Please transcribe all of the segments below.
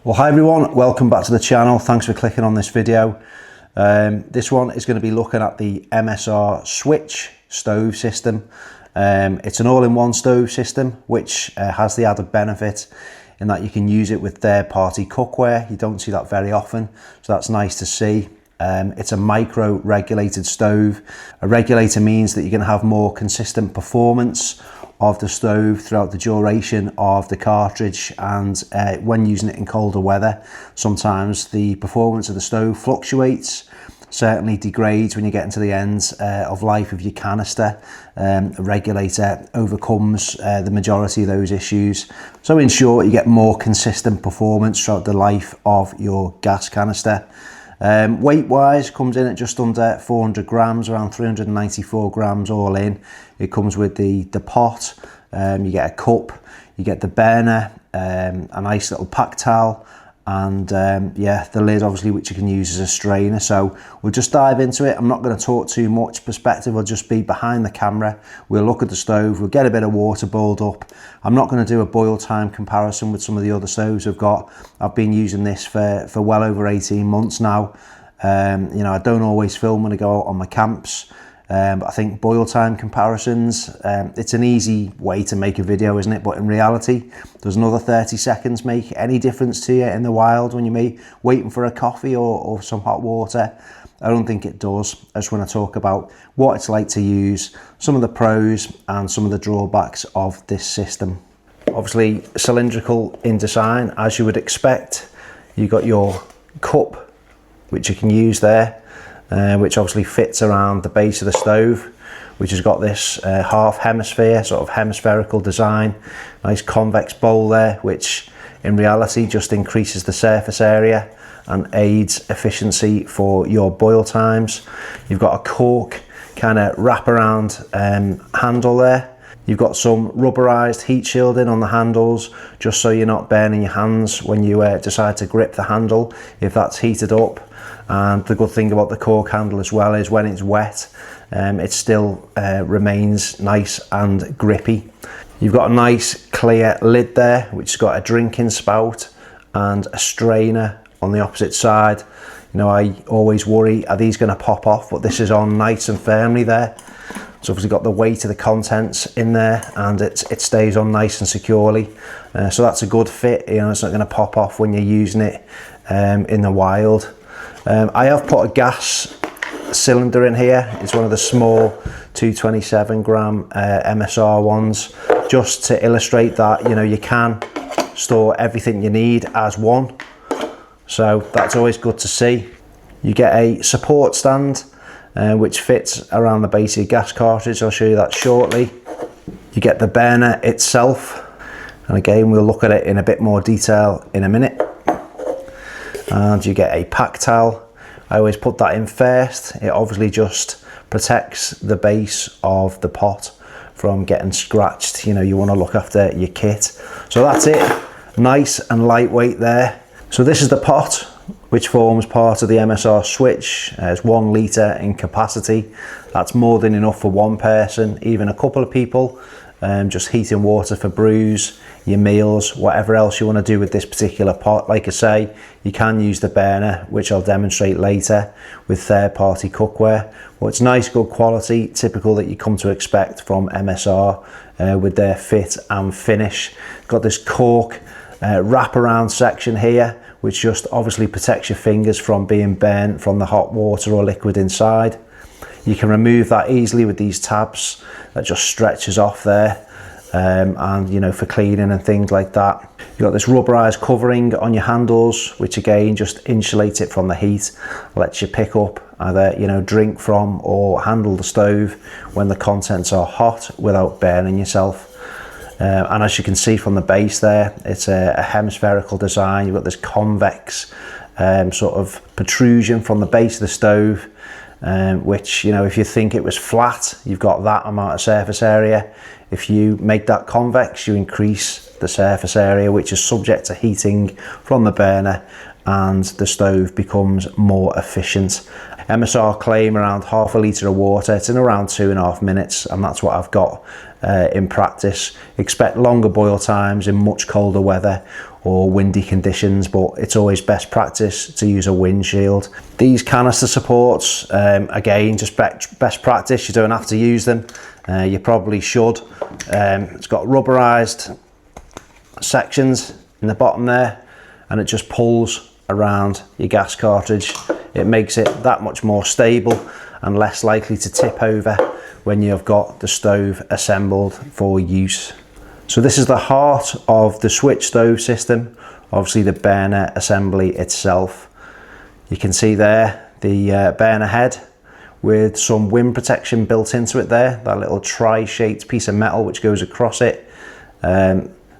Well, hi everyone, welcome back to the channel. Thanks for clicking on this video. This one is going to be looking at the MSR switch stove system. It's an all-in-one stove system which has the added benefit in that you can use it with third-party cookware. You don't see that very often, so that's nice to see. It's a micro regulated stove. A regulator means that you're going to have more consistent performance of the stove throughout the duration of the cartridge, and when using it in colder weather, sometimes the performance of the stove fluctuates, certainly degrades when you get into the end of life of your canister. A regulator overcomes the majority of those issues. So in short, you get more consistent performance throughout the life of your gas canister. Weight wise, comes in at just under 400 grams, around 394 grams all in. It comes with the pot, you get a cup, you get the burner, a nice little pack towel, and yeah, the lid obviously, which you can use as a strainer. So we'll just dive into it. I'm not going to talk too much. Perspective will just be behind the camera. We'll look at the stove, we'll get a bit of water boiled up. I'm not going to do a boil time comparison with some of the other stoves I've got. I've been using this for well over 18 months now. You know, I don't always film when I go out on my camps. But I think boil time comparisons, it's an easy way to make a video, isn't it? But in reality, does another 30 seconds make any difference to you in the wild when you're waiting for a coffee or some hot water? I don't think it does. I just want to talk about what it's like to use, some of the pros and some of the drawbacks of this system. Obviously cylindrical in design, as you would expect. You've got your cup, which you can use there. Which obviously fits around the base of the stove, which has got this half hemisphere, sort of hemispherical design. Nice convex bowl there, which in reality just increases the surface area and aids efficiency for your boil times. You've got a cork kind of wrap around handle there. You've got some rubberized heat shielding on the handles, just so you're not burning your hands when you decide to grip the handle if that's heated up. And the good thing about the cork handle as well is when it's wet, it still remains nice and grippy. You've got a nice clear lid there, which has got a drinking spout and a strainer on the opposite side. You know, I always worry, are these going to pop off? But this is on nice and firmly there. It's obviously got the weight of the contents in there, and it stays on nice and securely. So that's a good fit. You know, it's not going to pop off when you're using it in the wild. I have put a gas cylinder in here. It's one of the small 227 gram MSR ones, just to illustrate that, you know, you can store everything you need as one. So that's always good to see. You get a support stand, which fits around the base of your gas cartridge. I'll show you that shortly. You get the burner itself, and again, we'll look at it in a bit more detail in a minute. And you get a pack towel. I always put that in first. It obviously just protects the base of the pot from getting scratched. You know, you want to look after your kit. So that's it, nice and lightweight there. So this is the pot, which forms part of the MSR switch. It's 1 litre in capacity. That's more than enough for one person, even a couple of people. Just heating water for brews, your meals, whatever else you want to do with this particular pot. Like I say, you can use the burner, which I'll demonstrate later, with third-party cookware. Well, it's nice, good quality, typical that you come to expect from MSR with their fit and finish. Got this cork wraparound section here, which just obviously protects your fingers from being burnt from the hot water or liquid inside. You can remove that easily with these tabs that just stretches off there, and you know, for cleaning and things like that. You've got this rubberized covering on your handles, which again just insulates it from the heat, lets you pick up either, you know, drink from or handle the stove when the contents are hot without burning yourself. And as you can see from the base there, it's a hemispherical design. You've got this convex sort of protrusion from the base of the stove, which, you know, if you think it was flat, you've got that amount of surface area. If you make that convex, you increase the surface area, which is subject to heating from the burner, and the stove becomes more efficient. MSR claim around half a litre of water. It's in around 2.5 minutes, and that's what I've got in practice. Expect longer boil times in much colder weather, or windy conditions, but it's always best practice to use a windshield. These canister supports, again, just best practice. You don't have to use them. You probably should. It's got rubberized sections in the bottom there, and it just pulls around your gas cartridge. It makes it that much more stable and less likely to tip over when you've got the stove assembled for use. So this is the heart of the switch stove system, obviously the burner assembly itself. You can see there the burner head with some wind protection built into it there, that little tri-shaped piece of metal which goes across it.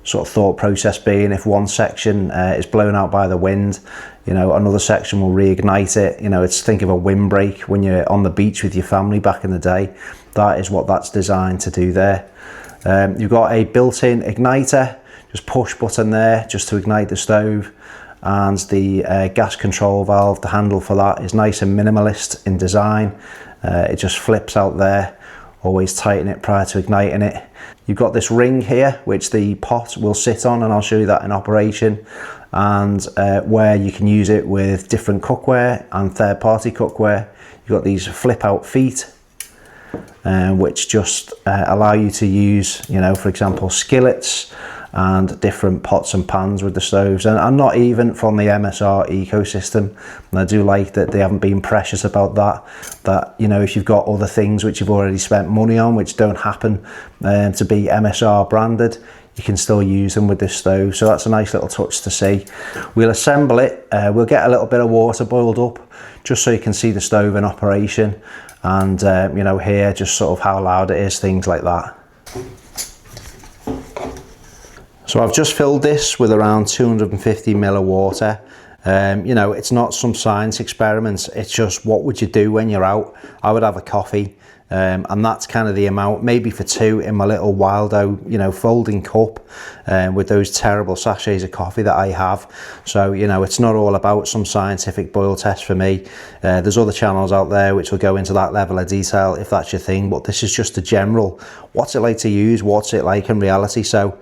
Sort of thought process being, if one section is blown out by the wind, you know, another section will reignite it. You know, it's, think of a windbreak when you're on the beach with your family back in the day. That is what that's designed to do there. You've got a built-in igniter, just push button there just to ignite the stove, and the gas control valve, the handle for that is nice and minimalist in design. It just flips out there. Always tighten it prior to igniting it. You've got this ring here which the pot will sit on, and I'll show you that in operation, and where you can use it with different cookware and third-party cookware. You've got these flip out feet which just allow you to use, you know, for example, skillets and different pots and pans with the stoves, and I'm not even from the MSR ecosystem, and I do like that they haven't been precious about that you know, if you've got other things which you've already spent money on which don't happen to be MSR branded, you can still use them with this stove. So that's a nice little touch to see. We'll assemble it, we'll get a little bit of water boiled up just so you can see the stove in operation, and you know, hear just sort of how loud it is, things like that. So I've just filled this with around 250 ml of water. You know, it's not some science experiments, it's just what would you do when you're out. I would have a coffee, and that's kind of the amount, maybe for two in my little Wildo, you know, folding cup, with those terrible sachets of coffee that I have. So, you know, it's not all about some scientific boil test for me. There's other channels out there which will go into that level of detail if that's your thing, but this is just a general, what's it like to use, what's it like in reality. So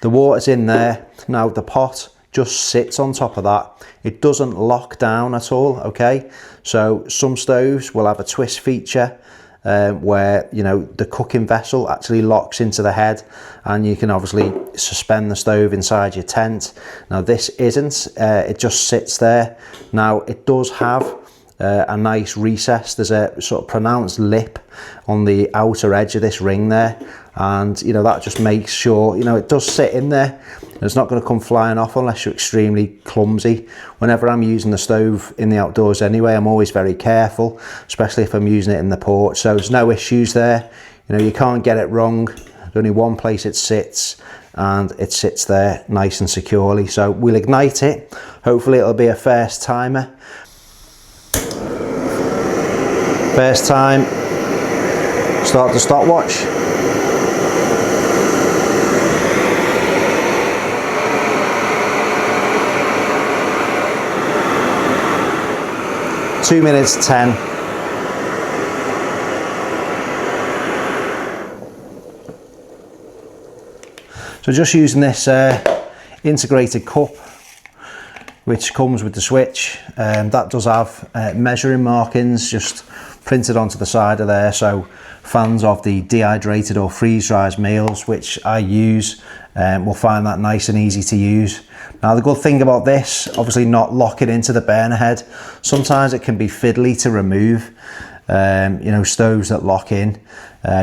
the water's in there. Now the pot just sits on top of that. It doesn't lock down at all, okay? So some stoves will have a twist feature where, you know, the cooking vessel actually locks into the head, and you can obviously suspend the stove inside your tent. Now this isn't, it just sits there. Now it does have a nice recess. There's a sort of pronounced lip on the outer edge of this ring there, and you know, that just makes sure, you know, it does sit in there. It's not going to come flying off unless you're extremely clumsy. Whenever I'm using the stove in the outdoors anyway, I'm always very careful, especially if I'm using it in the porch. So there's no issues there. You know, you can't get it wrong. There's only one place it sits, and it sits there nice and securely. So we'll ignite it. Hopefully it'll be a first timer. First time, start the stopwatch. Two minutes 10. So just using this integrated cup which comes with the switch, that does have measuring markings just printed onto the side of there, so fans of the dehydrated or freeze-dried meals which I use will find that nice and easy to use. Now the good thing about this, obviously not locking into the burner head, sometimes it can be fiddly to remove. You know, stoves that lock in,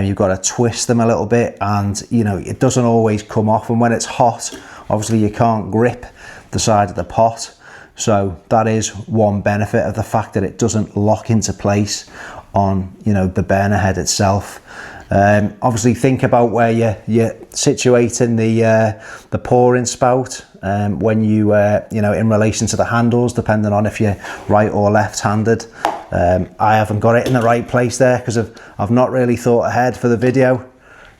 you've got to twist them a little bit, and you know, it doesn't always come off, and when it's hot obviously you can't grip the side of the pot. So that is one benefit of the fact that it doesn't lock into place on, you know, the burner head itself. Obviously think about where you're situating the pouring spout when you know, in relation to the handles, depending on if you're right or left-handed. I haven't got it in the right place there because I've not really thought ahead for the video.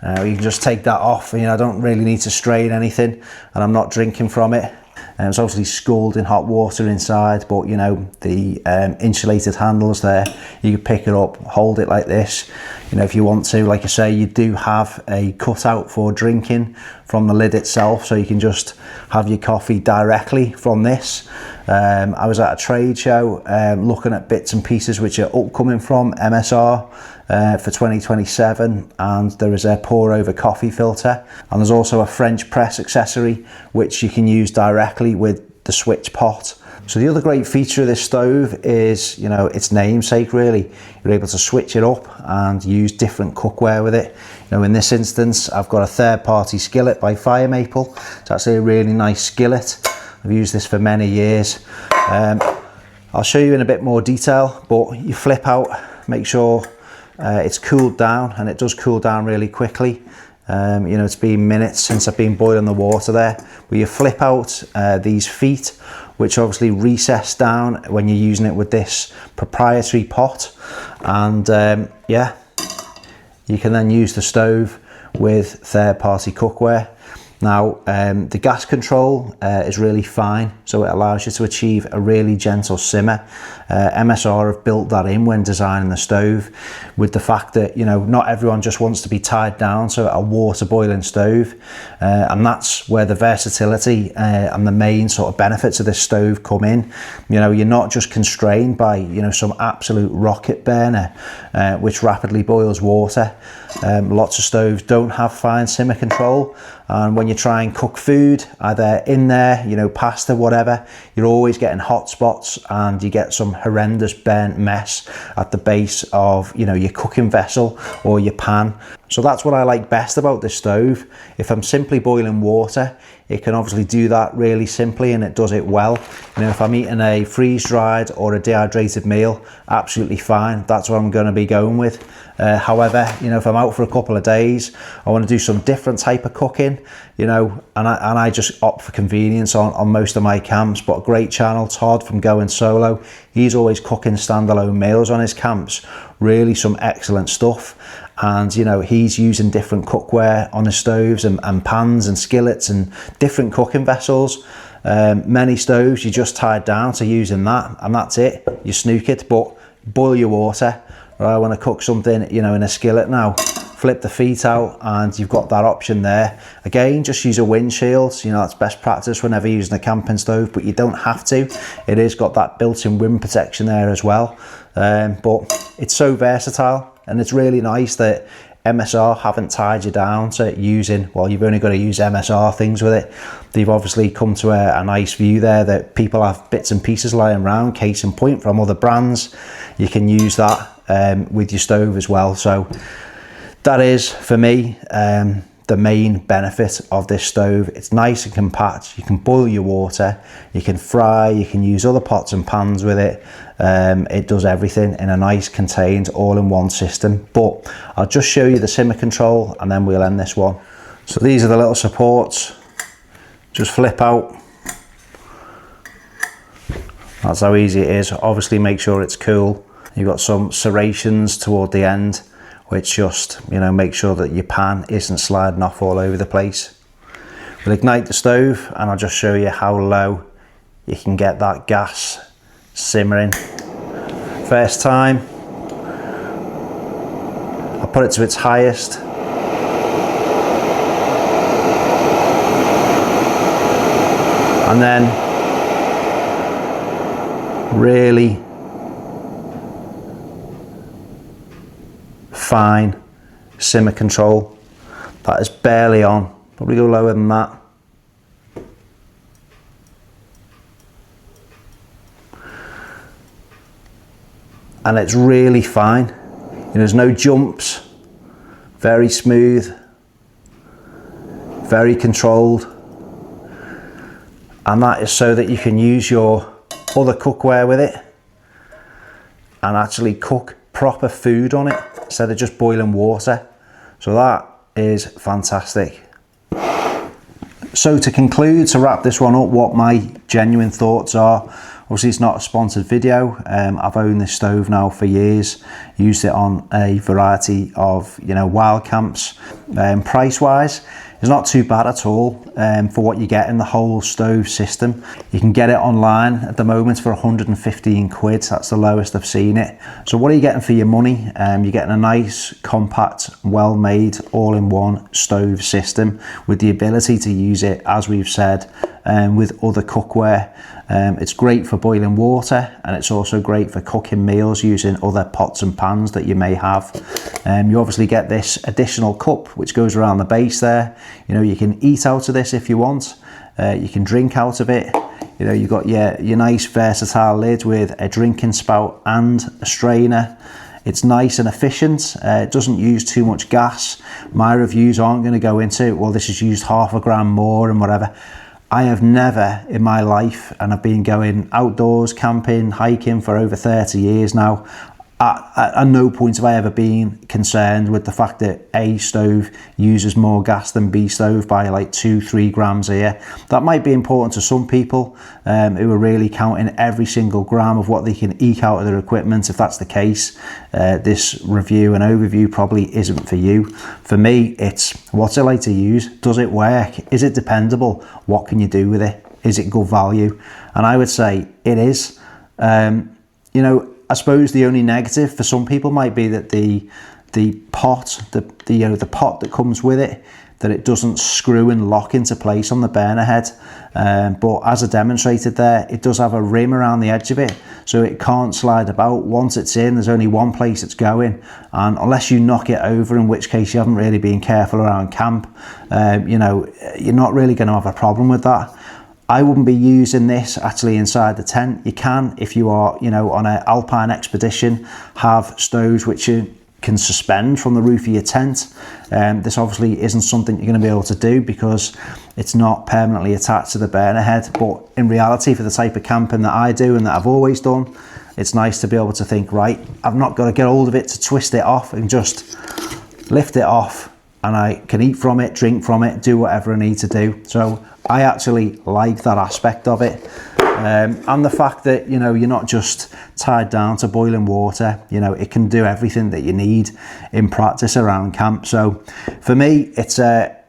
You can just take that off, you know, I don't really need to strain anything, and I'm not drinking from it. It's obviously scalding hot water inside, but you know, the insulated handles there, you can pick it up, hold it like this. You know, if you want to, like I say, you do have a cutout for drinking from the lid itself, so you can just have your coffee directly from this. I was at a trade show looking at bits and pieces which are upcoming from MSR for 2027, and there is a pour over coffee filter, and there's also a French press accessory which you can use directly with the switch pot. So the other great feature of this stove is, you know, its namesake really. You're able to switch it up and use different cookware with it. You know, in this instance, I've got a third-party skillet by Fire Maple. It's actually a really nice skillet. I've used this for many years. I'll show you in a bit more detail, but you flip out, make sure it's cooled down, and it does cool down really quickly. You know, it's been minutes since I've been boiling the water there, but you flip out these feet, which obviously recess down when you're using it with this proprietary pot, and yeah, you can then use the stove with third-party cookware. Now, the gas control is really fine, so it allows you to achieve a really gentle simmer. MSR have built that in when designing the stove, with the fact that, you know, not everyone just wants to be tied down to a water boiling stove, and that's where the versatility and the main sort of benefits of this stove come in. You know, you're not just constrained by, you know, some absolute rocket burner which rapidly boils water. Lots of stoves don't have fine simmer control, and when you try and cook food, either in there, you know, pasta, whatever, you're always getting hot spots, and you get some horrendous burnt mess at the base of, you know, your cooking vessel or your pan. So that's what I like best about this stove. If I'm simply boiling water, it can obviously do that really simply, and it does it well. You know, if I'm eating a freeze-dried or a dehydrated meal, absolutely fine. That's what I'm going to be going with. However, you know, if I'm out for a couple of days, I want to do some different type of cooking, you know, and I just opt for convenience on most of my camps. But a great channel, Todd from Going Solo, he's always cooking standalone meals on his camps. Really some excellent stuff. And, you know, he's using different cookware on his stoves and pans and skillets and different cooking vessels. Many stoves you just tied down to using that, and that's it. You snook it, but boil your water. Or I want to cook something, you know, in a skillet now. Flip the feet out, and you've got that option there. Again, just use a windshield. You know, that's best practice whenever you're using a camping stove, but you don't have to. It is got that built-in wind protection there as well. But it's so versatile, and it's really nice that MSR haven't tied you down to using, well, you've only got to use MSR things with it. They've obviously come to a nice view there that people have bits and pieces lying around, case in point, from other brands. You can use that with your stove as well. So that is, for me, the main benefit of this stove. It's nice and compact. You can boil your water, you can fry, you can use other pots and pans with it. It does everything in a nice contained all-in-one system. But I'll just show you the simmer control, and then we'll end this one. So these are the little supports. Just flip out. That's how easy it is. Obviously make sure it's cool. You've got some serrations toward the end, which just, you know, make sure that your pan isn't sliding off all over the place. We'll ignite the stove, and I'll just show you how low you can get that gas simmering. First time, I'll put it to its highest. And then really fine simmer control. That is barely on, probably go lower than that. And it's really fine. There's no jumps, very smooth, very controlled. And that is so that you can use your other cookware with it and actually cook proper food on it instead of just boiling water. So that is fantastic. So to conclude, to wrap this one up, what my genuine thoughts are. Obviously it's not a sponsored video. I've owned this stove now for years, used it on a variety of, you know, wild camps. price wise, it's not too bad at all for what you get in the whole stove system. You can get it online at the moment for 115 quid. That's the lowest I've seen it. So what are you getting for your money? You're getting a nice, compact, well-made, all-in-one stove system with the ability to use it, as we've said, with other cookware. It's great for boiling water, and it's also great for cooking meals using other pots and pans that you may have. You obviously get this additional cup which goes around the base there. You know, you can eat out of this if you want. You can drink out of it. You know, you've got your nice versatile lid with a drinking spout and a strainer. It's nice and efficient. It doesn't use too much gas. My reviews aren't going to go into, well, this has used half a gram more and whatever. I have never in my life, and I've been going outdoors, camping, hiking for over 30 years now, at no point have I ever been concerned with the fact that A stove uses more gas than B stove by like 2-3 grams a year. That might be important to some people who are really counting every single gram of what they can eke out of their equipment. If that's the case, this review and overview probably isn't for you. For me, it's what's it like to use? Does it work? Is it dependable? What can you do with it? Is it good value? And I would say it is. You know, I suppose the only negative for some people might be that the pot, the pot that comes with it, that it doesn't screw and lock into place on the burner head. But as I demonstrated there, it does have a rim around the edge of it, so it can't slide about. Once it's in, there's only one place it's going, and unless you knock it over, in which case you haven't really been careful around camp, you know, you're not really going to have a problem with that. I wouldn't be using this actually inside the tent. You can, if you are, you know, on an alpine expedition, have stoves which you can suspend from the roof of your tent. This obviously isn't something you're going to be able to do because it's not permanently attached to the burner head. But in reality, for the type of camping that I do and that I've always done, it's nice to be able to think, right, I've not got to get hold of it to twist it off, and just lift it off, and I can eat from it, drink from it, do whatever I need to do. So I actually like that aspect of it. And the fact that, you know, you're not just tied down to boiling water. You know, it can do everything that you need in practice around camp. So for me, it's a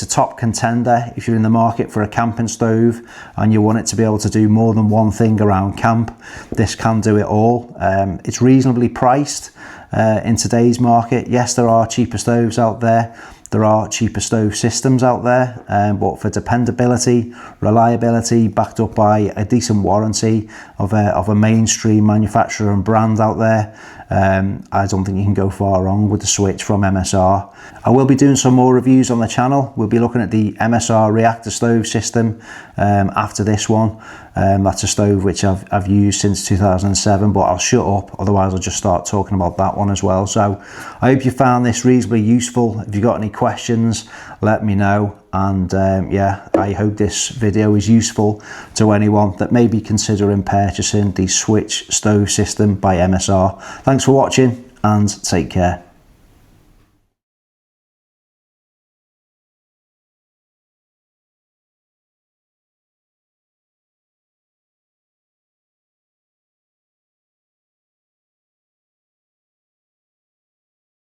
top contender if you're in the market for a camping stove and you want it to be able to do more than one thing around camp. This can do it all. It's reasonably priced in today's market. Yes, there are cheaper stoves out there. There are cheaper stove systems out there, but for dependability, reliability, backed up by a decent warranty of a mainstream manufacturer and brand out there, I don't think you can go far wrong with the switch from MSR. I will be doing some more reviews on the channel. We'll be looking at the MSR reactor stove system after this one. That's a stove which I've used since 2007, but I'll shut up, otherwise I'll just start talking about that one as well. So I hope you found this reasonably useful. If you've got any questions, let me know. And yeah, I hope this video is useful to anyone that may be considering purchasing the Switch stove system by MSR. Thanks for watching and take care.